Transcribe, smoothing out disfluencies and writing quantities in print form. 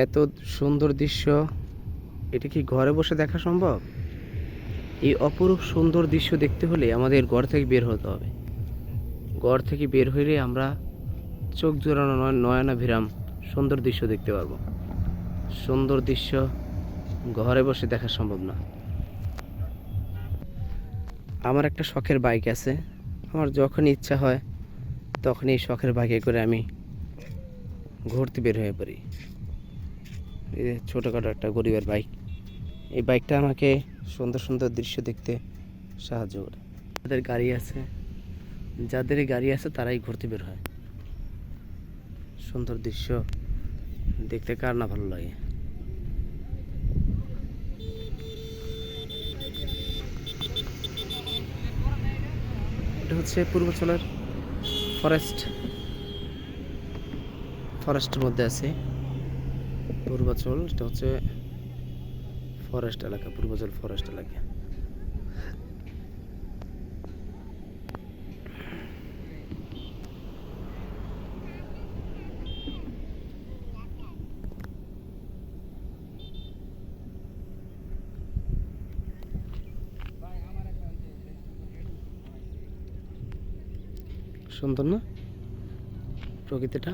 এত সুন্দর দৃশ্য, এটা কি ঘরে বসে দেখা সম্ভব? এই অপরূপ সুন্দর দৃশ্য দেখতে হলে আমাদের ঘর থেকে বের হতে হবে। ঘর থেকে বের হইলে আমরা চোখ জোড়ানো নয়নাভিরাম সুন্দর দৃশ্য দেখতে পারবো। সুন্দর দৃশ্য ঘরে বসে দেখা সম্ভব না। আমার একটা শখের বাইক আছে, আমার যখন ইচ্ছা হয় তখন এই শখের বাইকে করে আমি ঘুরতে বের হয়ে পড়ি। এই যে ছোটোখাটো একটা গরিবের বাইক, এই বাইকটা আমাকে সুন্দর সুন্দর দৃশ্য দেখতে সাহায্য করে। যাদের গাড়ি আছে তারাই ঘুরতে বের হয়। সুন্দর দৃশ্য দেখতে কার না ভালো লাগে। এটা হচ্ছে পূর্বাচলের ফরেস্টের মধ্যে আছে পূর্বাচল। এটা হচ্ছে ফরেস্ট এলাকা, পূর্বাচল ফরেস্ট এলাকা। সুন্দর না প্রকৃতিটা?